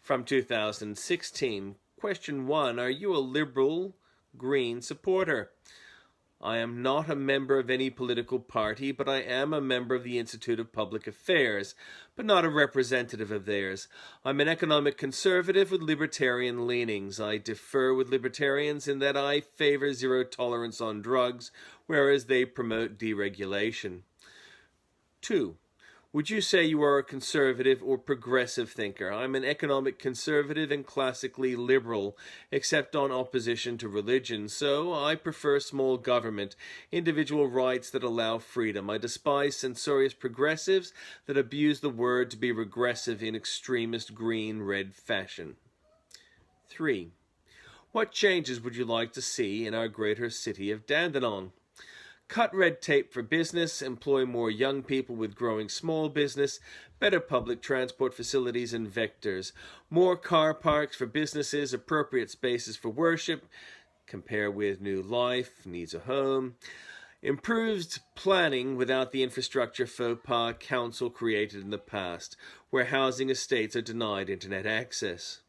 from 2016. Question 1. Are you a Liberal Green supporter? I am not a member of any political party, but I am a member of the Institute of Public Affairs, but not a representative of theirs. I'm an economic conservative with libertarian leanings. I differ with libertarians in that I favor zero tolerance on drugs, whereas they promote deregulation. 2. Would you say you are a conservative or progressive thinker? I'm an economic conservative and classically liberal, except on opposition to religion, so I prefer small government, individual rights that allow freedom. I despise censorious progressives that abuse the word to be regressive in extremist green-red fashion. 3. What changes would you like to see in our greater city of Dandenong? Cut red tape for business, employ more young people with growing small business, better public transport facilities and vectors, more car parks for businesses, appropriate spaces for worship, compare with New Life, needs a home, improved planning without the infrastructure faux pas council created in the past, where housing estates are denied internet access.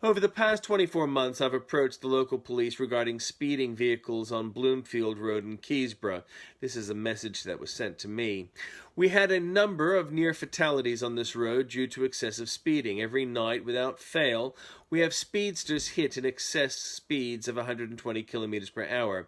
Over the past 24 months, I've approached the local police regarding speeding vehicles on Bloomfield Road in Keysborough. This is a message that was sent to me. We had a number of near fatalities on this road due to excessive speeding. Every night, without fail, we have speedsters hit in excess speeds of 120 kilometers per hour.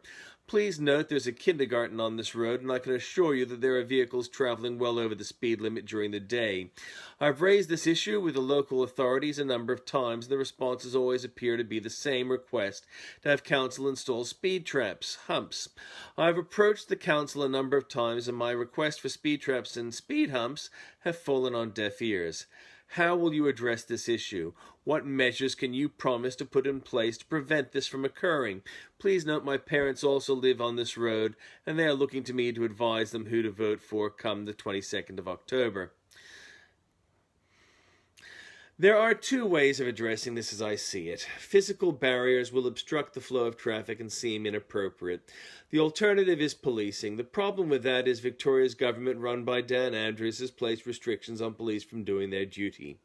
Please note there's a kindergarten on this road, and I can assure you that there are vehicles traveling well over the speed limit during the day. I've raised this issue with the local authorities a number of times, and the responses always appear to be the same request, to have council install speed traps, humps. I've approached the council a number of times, and my request for speed traps and speed humps have fallen on deaf ears. How will you address this issue? What measures can you promise to put in place to prevent this from occurring? Please note my parents also live on this road, and they are looking to me to advise them who to vote for come the 22nd of October. There are two ways of addressing this as I see it. Physical barriers will obstruct the flow of traffic and seem inappropriate. The alternative is policing. The problem with that is Victoria's government, run by Dan Andrews, has placed restrictions on police from doing their duty.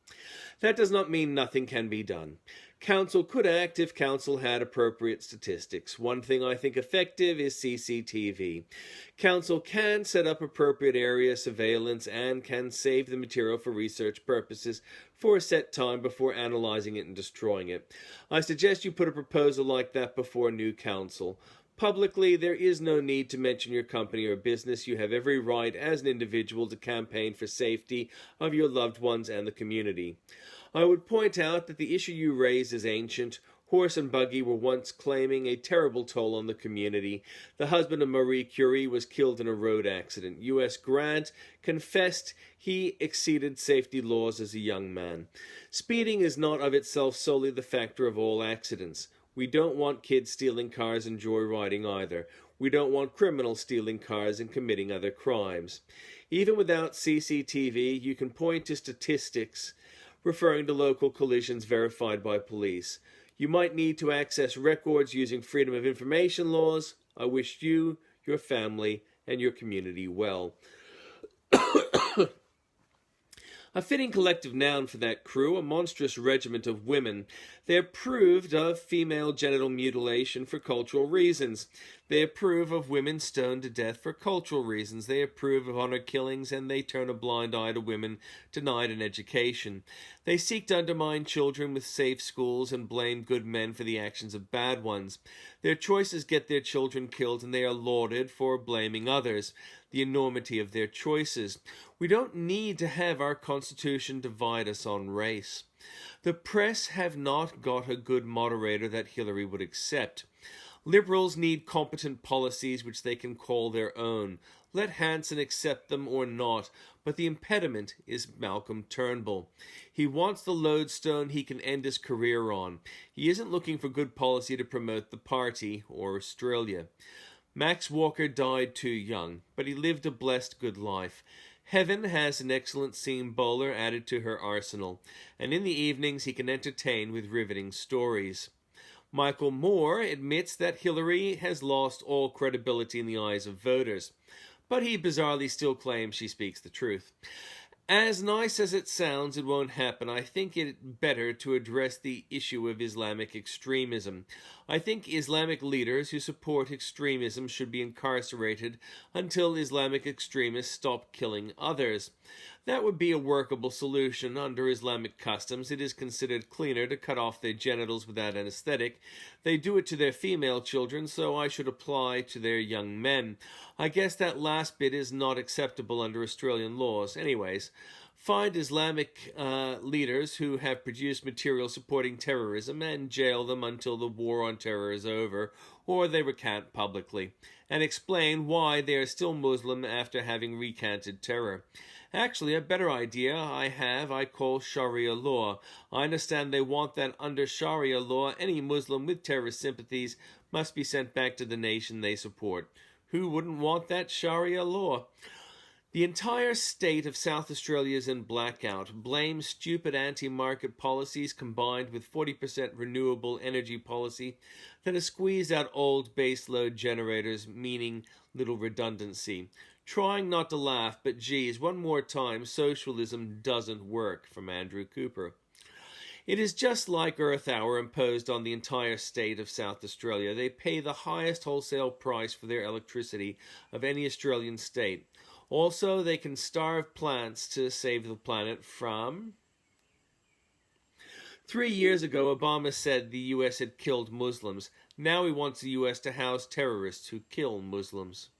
That does not mean nothing can be done. Council could act if Council had appropriate statistics. One thing I think effective is CCTV. Council can set up appropriate area surveillance and can save the material for research purposes for a set time before analyzing it and destroying it. I suggest you put a proposal like that before new Council. Publicly, there is no need to mention your company or business. You have every right as an individual to campaign for safety of your loved ones and the community. I would point out that the issue you raise is ancient. Horse and buggy were once claiming a terrible toll on the community. The husband of Marie Curie was killed in a road accident. U.S. Grant confessed he exceeded safety laws as a young man. Speeding is not of itself solely the factor of all accidents. We don't want kids stealing cars and joyriding either. We don't want criminals stealing cars and committing other crimes. Even without CCTV, you can point to statistics referring to local collisions verified by police. You might need to access records using Freedom of Information laws. I wish you, your family, and your community well. A fitting collective noun for that crew, a monstrous regiment of women. They approved of female genital mutilation for cultural reasons. They approve of women stoned to death for cultural reasons. They approve of honor killings, and they turn a blind eye to women denied an education. They seek to undermine children with safe schools and blame good men for the actions of bad ones. Their choices get their children killed, and they are lauded for blaming others. The enormity of their choices. We don't need to have our Constitution divide us on race. The press have not got a good moderator that Hillary would accept. Liberals need competent policies which they can call their own. Let Hanson accept them or not, but the impediment is Malcolm Turnbull. He wants the lodestone he can end his career on. He isn't looking for good policy to promote the party or Australia. Max Walker died too young, but he lived a blessed good life. Heaven has an excellent seam bowler added to her arsenal, and in the evenings he can entertain with riveting stories. Michael Moore admits that Hillary has lost all credibility in the eyes of voters, but he bizarrely still claims she speaks the truth. As nice as it sounds, it won't happen. I think it better to address the issue of Islamic extremism. I think Islamic leaders who support extremism should be incarcerated until Islamic extremists stop killing others. That would be a workable solution. Under Islamic customs, it is considered cleaner to cut off their genitals without anesthetic. They do it to their female children, so I should apply to their young men. I guess that last bit is not acceptable under Australian laws. Anyways, find Islamic leaders who have produced material supporting terrorism and jail them until the war on terror is over, or they recant publicly, and explain why they are still Muslim after having recanted terror. Actually, a better idea I call Sharia law. I understand they want that under Sharia law, any Muslim with terrorist sympathies must be sent back to the nation they support. Who wouldn't want that Sharia law? The entire state of South Australia is in blackout. Blame stupid anti-market policies combined with 40% renewable energy policy that has squeezed out old baseload generators, meaning little redundancy. Trying not to laugh, but geez, one more time, socialism doesn't work, from Andrew Cooper. It is just like Earth Hour imposed on the entire state of South Australia. They pay the highest wholesale price for their electricity of any Australian state. Also, they can starve plants to save the planet from... 3 years ago, Obama said the U.S. had killed Muslims. Now he wants the U.S. to house terrorists who kill Muslims.